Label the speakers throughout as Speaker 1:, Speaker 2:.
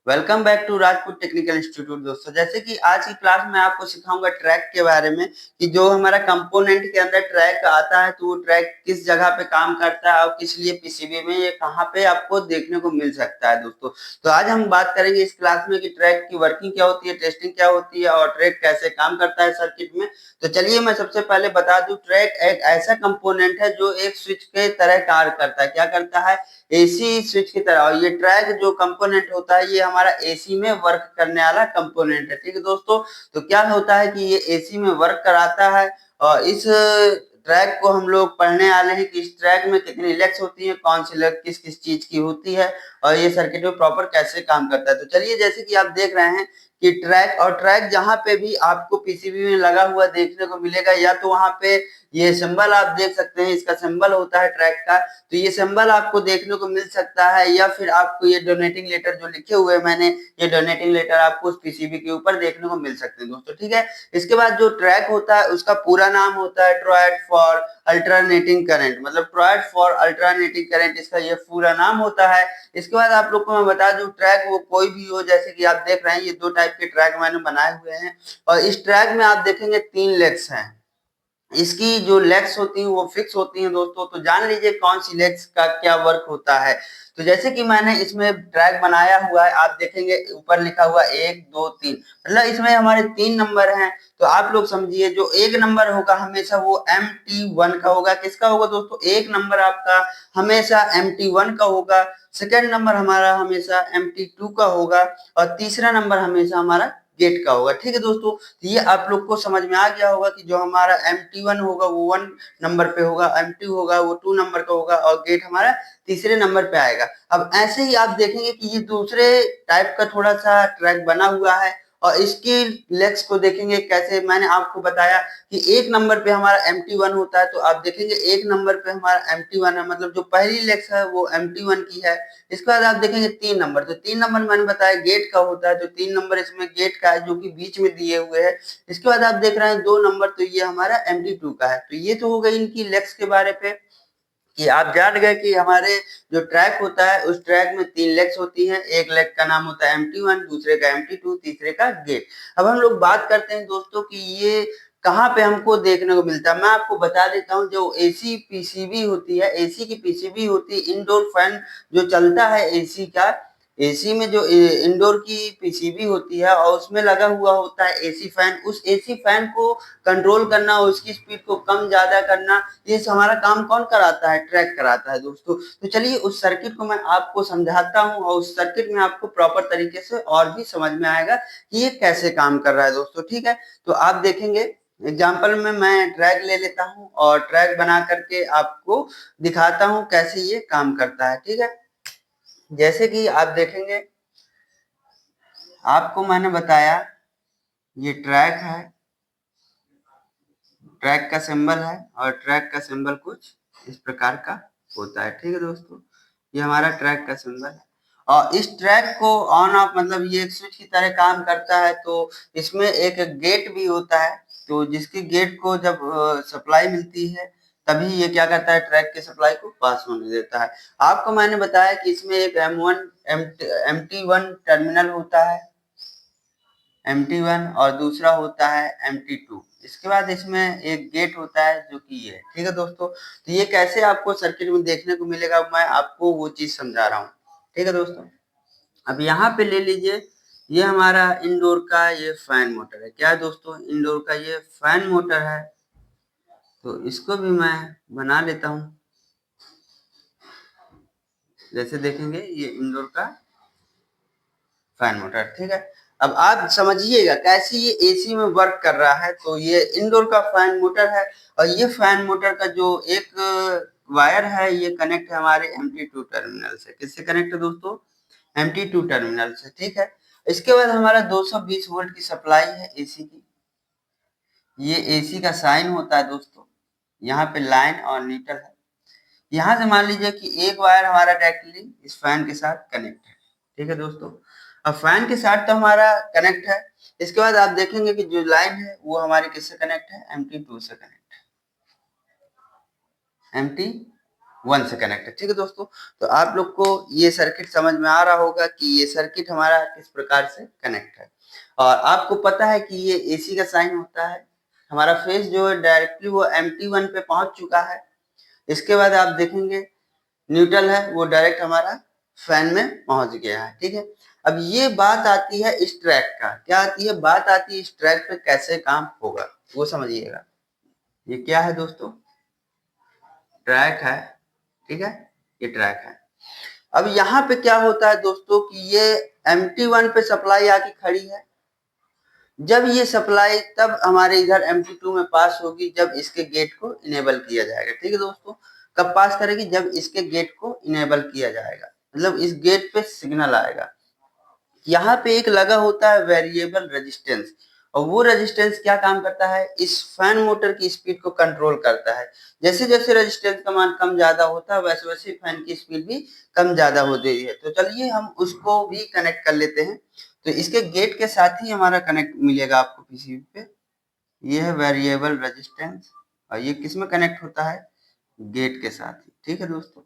Speaker 1: Welcome back to Rajput technical institute. दोस्तों, जैसे कि आज की क्लास में आपको सिखाऊंगा ट्रैक के बारे में कि जो हमारा कंपोनेंट के अंदर ट्रैक आता है तो वो ट्रैक किस जगह पे काम करता है और किस लिए पीसीबी में ये कहाँ पे आपको देखने को मिल सकता है। दोस्तों, तो आज हम बात करेंगे इस क्लास में कि ट्रैक की वर्किंग क्या होती है, टेस्टिंग क्या होती है और ट्रैक कैसे काम करता है सर्किट में। तो चलिए मैं सबसे पहले बता दूं, ट्रैक एक ऐसा कंपोनेंट है जो एक स्विच के तरह कार्य करता है। क्या करता है? एसी स्विच की तरह। और ये ट्रैक जो कंपोनेंट होता है ये हमारा एसी में वर्क करने वाला कंपोनेंट है। ठीक है दोस्तों, तो क्या होता है कि ये एसी में वर्क कराता है और इस ट्रैक को हम लोग पढ़ने वाले हैं कि इस ट्रैक में कितनी लेग्स होती हैं, कौन सी लेग किस किस चीज की होती है और ये सर्किट में प्रॉपर कैसे काम करता है। तो चलिए, जैसे कि आप देख रहे हैं कि ट्रैक जहां पे भी आपको पीसीबी में लगा हुआ देखने को मिलेगा, या तो वहां पे ये सिंबल आप देख सकते हैं, इसका सिंबल होता है ट्रैक का, तो ये सिंबल आपको देखने को मिल सकता है, या फिर आपको ये डोनेटिंग लेटर जो लिखे हुए मैंने, ये डोनेटिंग लेटर आपको उस पीसीबी के ऊपर देखने को मिल सकते हैं दोस्तों। ठीक है, इसके बाद जो ट्रैक होता है उसका पूरा नाम होता है ट्रायड फॉर अल्टरनेटिंग करंट, मतलब ट्रायड फॉर अल्टरनेटिंग करंट इसका ये पूरा नाम होता है। इसके बाद आप लोग को मैं बता दूं, ट्रैक वो कोई भी हो, जैसे कि आप देख रहे हैं ये दो टाइप के ट्रैक मैंने बनाए हुए हैं और इस ट्रैक में आप देखेंगे 3 लेग्स हैं। इसकी जो लेग्स होती हैं वो फिक्स होती हैं दोस्तों। तो जान लीजिए कौन सी लेग्स का क्या वर्क होता है। तो जैसे कि मैंने इसमें ट्रैक बनाया हुआ है, आप देखेंगे ऊपर लिखा हुआ 1 2 3, मतलब इसमें हमारे 3 नंबर हैं। तो आप लोग समझिए, जो 1 नंबर होगा हमेशा वो MT1 का होगा। किसका होगा दोस्तों? 1 नंबर आपका हमेशा MT1 का होगा। सेकेंड नंबर हमारा हमेशा MT2 का होगा और तीसरा नंबर हमेशा हमारा गेट का होगा। ठीक है दोस्तों, तो ये आप लोग को समझ में आ गया होगा कि जो हमारा MT1 होगा वो 1 नंबर पे होगा, MT होगा वो 2 नंबर का होगा और गेट हमारा तीसरे नंबर पे आएगा। अब ऐसे ही आप देखेंगे कि ये दूसरे टाइप का थोड़ा सा ट्रैक बना हुआ है और इसकी लेग्स को देखेंगे कैसे। मैंने आपको बताया कि 1 नंबर पे हमारा MT1 होता है, तो आप देखेंगे 1 नंबर पे हमारा MT1 है, मतलब जो पहली लेग्स है वो MT1 की है। इसके बाद आप देखेंगे 3 नंबर, तो 3 नंबर मैंने बताया गेट का होता है, तो 3 नंबर इसमें गेट का है जो कि बीच में दिए हुए हैं। इसके बाद आप देख रहे हैं 2 नंबर, तो ये हमारा MT2 का है। तो ये तो हो गई इनकी लेग्स के बारे पे कि आप जान गए कि हमारे जो ट्रैक होता है उस ट्रैक में 3 लेग्स होती हैं। एक लेग का नाम होता है MT1, दूसरे का MT2, तीसरे का गेट। अब हम लोग बात करते हैं दोस्तों कि ये कहाँ पे हमको देखने को मिलता है। मैं आपको बता देता हूँ, जो एसी पीसीबी होती है, एसी की पीसीबी होती है, इंडोर फैन जो चलता है एसी का, एसी में जो इंडोर की पीसीबी होती है और उसमें लगा हुआ होता है एसी फैन, उस एसी फैन को कंट्रोल करना, उसकी स्पीड को कम ज्यादा करना, ये हमारा काम कौन कराता है? ट्रैक कराता है दोस्तों। तो चलिए उस सर्किट को मैं आपको समझाता हूँ और उस सर्किट में आपको प्रॉपर तरीके से और भी समझ में आएगा कि ये कैसे काम कर रहा है दोस्तों। ठीक है, तो आप देखेंगे एग्जाम्पल में मैं ट्रैक ले लेता हूँ और ट्रैक बना करके आपको दिखाता हूँ कैसे ये काम करता है। ठीक है, जैसे कि आप देखेंगे, आपको मैंने बताया ये ट्रैक है, ट्रैक का सिंबल है और ट्रैक का सिंबल कुछ इस प्रकार का होता है। ठीक है दोस्तों, ये हमारा ट्रैक का सिंबल है और इस ट्रैक को ऑन ऑफ, मतलब ये एक स्विच की तरह काम करता है। तो इसमें एक गेट भी होता है, तो जिसकी गेट को जब सप्लाई मिलती है तभी ये क्या करता है? ट्रैक के सप्लाई को पास होने देता है। आपको मैंने बताया कि इसमें एक MT1 टर्मिनल होता है, MT1, और दूसरा होता है MT2। इसके बाद इसमें एक गेट होता है जो कि ये। ठीक है दोस्तों, तो ये कैसे आपको सर्किट में देखने को मिलेगा, मैं आपको वो चीज समझा रहा हूँ। ठीक है दोस्तों, अब यहाँ पे ले लीजिए, ये हमारा इंडोर का ये फैन मोटर है। क्या है दोस्तों? इंडोर का ये फैन मोटर है। तो इसको भी मैं बना लेता हूँ। जैसे देखेंगे ये इंडोर का फैन मोटर। ठीक है, अब आप समझिएगा कैसे ये एसी में वर्क कर रहा है। तो ये इंडोर का फैन मोटर है और ये फैन मोटर का जो एक वायर है ये कनेक्ट है हमारे MT2 टर्मिनल से। किससे कनेक्ट है दोस्तों? MT2 टर्मिनल से। ठीक है, इसके बाद हमारा 220 वोल्ट की सप्लाई है एसी की। ये एसी का साइन होता है दोस्तों, यहाँ पे लाइन और न्यूट्रल है। यहाँ से मान लीजिए कि एक वायर हमारा डायरेक्टली इस फैन के साथ कनेक्ट है। ठीक है दोस्तों, अब फैन के साथ तो हमारा कनेक्ट है। इसके बाद आप देखेंगे कि जो लाइन है वो हमारी किससे कनेक्ट है? MT2 से कनेक्ट है, MT 1 से कनेक्ट है। ठीक है दोस्तों, तो आप लोग को ये सर्किट समझ में आ रहा होगा कि ये सर्किट हमारा किस प्रकार से कनेक्ट है। और आपको पता है कि ये एसी का साइन होता है, हमारा फेज जो है डायरेक्टली वो MT1 पे पहुंच चुका है। इसके बाद आप देखेंगे न्यूट्रल है वो डायरेक्ट हमारा फैन में पहुंच गया है। ठीक है, अब ये बात आती है इस ट्रैक का, क्या आती है बात आती है इस ट्रैक पे कैसे काम होगा, वो समझिएगा। ये क्या है दोस्तों, ट्रैक है। ठीक है, ये ट्रैक है। अब यहाँ पे क्या होता है दोस्तों कि ये MT1 पे सप्लाई आके खड़ी है। जब ये सप्लाई तब हमारे इधर MT2 में पास होगी जब इसके गेट को इनेबल किया जाएगा। ठीक है दोस्तों, कब पास करेगी, जब इसके गेट को इनेबल किया जाएगा, मतलब इस गेट पे सिग्नल आएगा। यहाँ पे एक लगा होता है वेरिएबल रेजिस्टेंस, और वो रेजिस्टेंस क्या काम करता है, इस फैन मोटर की स्पीड को कंट्रोल करता है। जैसे जैसे रेजिस्टेंस का मान कम ज्यादा होता है वैसे वैसे फैन की स्पीड भी कम ज्यादा होती है। तो चलिए हम उसको भी कनेक्ट कर लेते हैं। तो इसके गेट के साथ ही हमारा कनेक्ट मिलेगा आपको पीसीबी पे। ये है वेरिएबल रेजिस्टेंस, और ये किस में कनेक्ट होता है, गेट के साथ ही। ठीक है दोस्तों,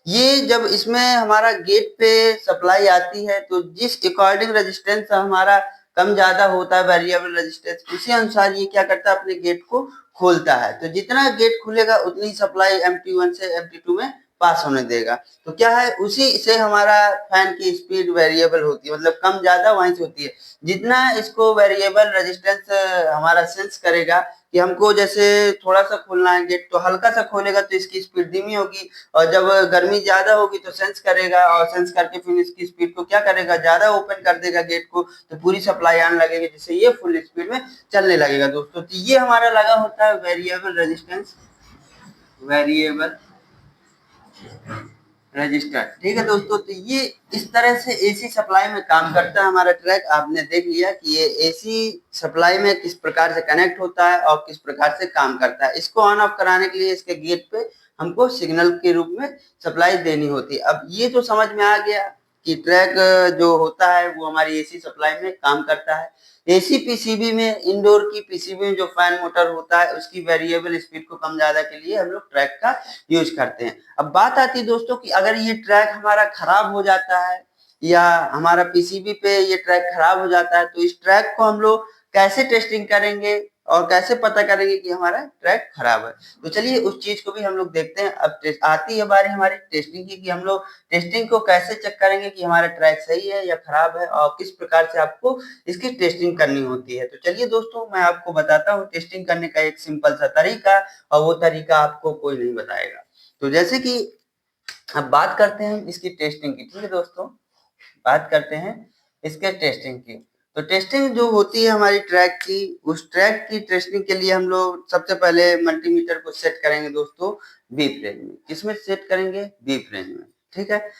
Speaker 1: ये जब इसमें हमारा गेट पे सप्लाई आती है तो जिस अकॉर्डिंग रेजिस्टेंस हमारा कम ज्यादा होता है वेरिएबल रेजिस्टेंस, उसी अनुसार ये क्या करता है अपने गेट को खोलता है। तो जितना गेट खुलेगा उतनी सप्लाई MT1 से MT2 में पास होने देगा। तो क्या है, उसी से हमारा फैन की स्पीड वेरिएबल होती है, मतलब कम ज्यादा वहीं से होती है। जितना इसको वेरिएबल रेजिस्टेंस हमारा सेंस करेगा कि हमको जैसे थोड़ा सा खोलना है गेट, तो हल्का सा खोलेगा तो इसकी स्पीड धीमी होगी, और जब गर्मी ज्यादा होगी तो सेंस करेगा, और सेंस करके फिर इसकी स्पीड को क्या करेगा, ज्यादा ओपन कर देगा गेट को, तो पूरी सप्लाई आने लगेगी, जिससे ये फुल स्पीड में चलने लगेगा दोस्तों। तो ये हमारा लगा होता है वेरिएबल रेजिस्टेंस, वेरिएबल रजिस्टर। ठीक है दोस्तों, तो ये इस तरह से एसी सप्लाई में काम करता है हमारा ट्रैक। आपने देख लिया कि ये एसी सप्लाई में किस प्रकार से कनेक्ट होता है और किस प्रकार से काम करता है। इसको ऑन ऑफ कराने के लिए इसके गेट पे हमको सिग्नल के रूप में सप्लाई देनी होती है। अब ये तो समझ में आ गया कि ट्रैक जो होता है वो हमारी एसी सप्लाई में काम करता है। एसी पीसीबी में, इंडोर की पीसीबी में जो फैन मोटर होता है उसकी वेरिएबल स्पीड को कम ज्यादा के लिए हम लोग ट्रैक का यूज करते हैं। अब बात आती है दोस्तों कि अगर ये ट्रैक हमारा खराब हो जाता है या हमारा पीसीबी पे ये ट्रैक खराब हो जाता है, तो इस ट्रैक को हम लोग कैसे टेस्टिंग करेंगे और कैसे पता करेंगे कि हमारा ट्रैक खराब है। तो चलिए उस चीज को भी हम लोग देखते हैं। अब आती है बारी हमारी टेस्टिंग की, कि हम लोग टेस्टिंग को कैसे चेक करेंगे कि हमारा ट्रैक सही है या खराब है, और किस प्रकार से आपको इसकी टेस्टिंग करनी होती है। तो चलिए दोस्तों मैं आपको बताता हूँ टेस्टिंग करने का एक सिंपल सा तरीका, और वो तरीका आपको कोई नहीं बताएगा। तो जैसे कि अब बात करते हैं इसकी टेस्टिंग की। ठीक है दोस्तों, बात करते हैं इसके टेस्टिंग की। तो टेस्टिंग जो होती है हमारी ट्रैक की, उस ट्रैक की टेस्टिंग के लिए हम लोग सबसे पहले मल्टीमीटर को सेट करेंगे दोस्तों बीप रेंज में। किसमें सेट करेंगे, बीप रेंज में। ठीक है,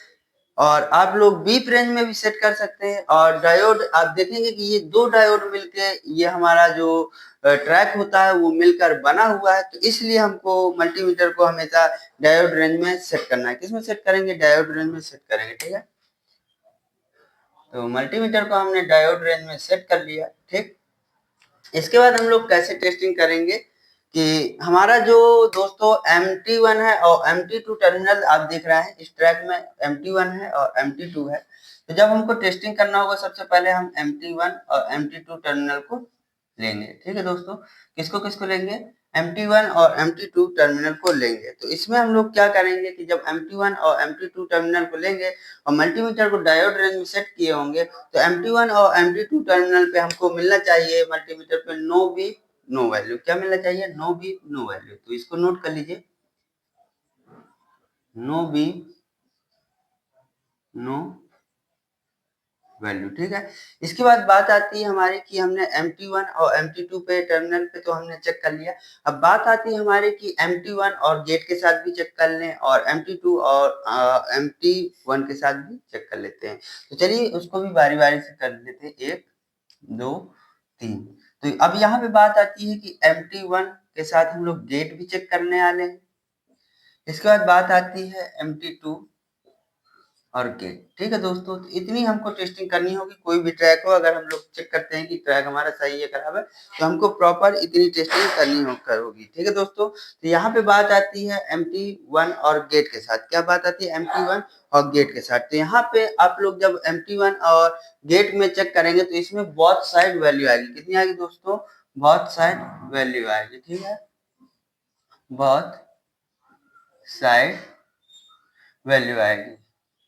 Speaker 1: और आप लोग बीप रेंज में भी सेट कर सकते हैं। और डायोड आप देखेंगे कि ये दो डायोड मिलके ये हमारा जो ट्रैक होता है वो मिलकर बना हुआ है। तो इसलिए हमको मल्टीमीटर को हमेशा डायोड रेंज में सेट करना है। किसमें सेट करेंगे, डायोड रेंज में सेट करेंगे। ठीक है, तो मल्टीमीटर को हमने डायोड रेंज में सेट कर लिया। ठीक, इसके बाद हम लोग कैसे टेस्टिंग करेंगे कि हमारा जो दोस्तों MT1 है और MT2 टर्मिनल आप देख रहे हैं इस ट्रैक में, MT1 है और MT2 है। तो जब हमको टेस्टिंग करना होगा सबसे पहले हम MT1 और MT2 टर्मिनल को लेंगे। ठीक है दोस्तों, किसको किसको लेंगे, MT1 और MT2 टर्मिनल को लेंगे। तो इसमें हम लोग क्या करेंगे कि जब MT1 और MT2 टर्मिनल को लेंगे और मल्टीमीटर को डायोड रेंज में सेट किए होंगे, तो MT1 और MT2 टर्मिनल पे हमको मिलना चाहिए मल्टीमीटर पे नो बीप नो वैल्यू। क्या मिलना चाहिए, नो बीप नो वैल्यू। तो इसको नोट कर लीजिए, नो बीप नो वैल्यू। ठीक है, इसके बाद बात आती है हमारी कि हमने MT1 और MT2 पे टर्मिनल पे तो हमने चेक कर लिया। अब बात आती है हमारी कि MT1 और गेट के साथ भी चेक कर लें, और MT2 और MT1 के साथ भी चेक कर लेते हैं। तो चलिए उसको भी बारी बारी से कर लेते हैं, 1 2 3। तो अब यहाँ पे बात आती है कि MT1 के साथ हम लोग गेट भी चेक करने वाले हैं। इसके बाद बात आती है MT2 और गेट। ठीक है दोस्तों, तो इतनी हमको टेस्टिंग करनी होगी। कोई भी ट्रैक हो, अगर हम लोग चेक करते हैं कि ट्रैक हमारा सही है खराब है, तो हमको प्रॉपर इतनी टेस्टिंग करनी होगी। ठीक है दोस्तों, तो यहाँ पे बात आती है MT1 और गेट के साथ। क्या बात आती है? MT1 और गेट के साथ। तो यहाँ पे आप लोग जब MT1 और गेट में चेक करेंगे तो इसमें बोथ साइड वैल्यू आएगी। कितनी आएगी दोस्तों? बोथ साइड वैल्यू आएगी। ठीक है, बोथ साइड वैल्यू आएगी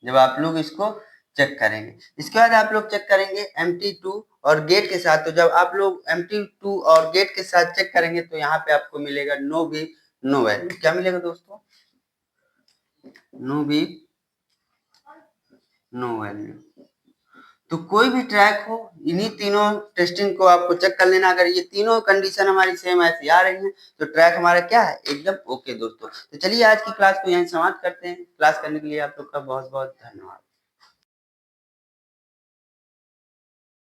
Speaker 1: जब आप लोग इसको चेक करेंगे। इसके बाद आप लोग चेक करेंगे MT2 और गेट के साथ। तो जब आप लोग MT2 और गेट के साथ चेक करेंगे तो यहाँ पे आपको मिलेगा नो भी नो वैल्यू। क्या मिलेगा दोस्तों? नो भी नो वैल्यू। तो कोई भी ट्रैक हो, इन्हीं तीनों टेस्टिंग को आपको चेक कर लेना। अगर ये तीनों कंडीशन हमारी सेम ऐसी आ रही हैं तो ट्रैक हमारा क्या है? एकदम ओके दोस्तों। तो चलिए आज की क्लास को यहीं समाप्त करते हैं। क्लास करने के लिए आप लोग का बहुत बहुत धन्यवाद।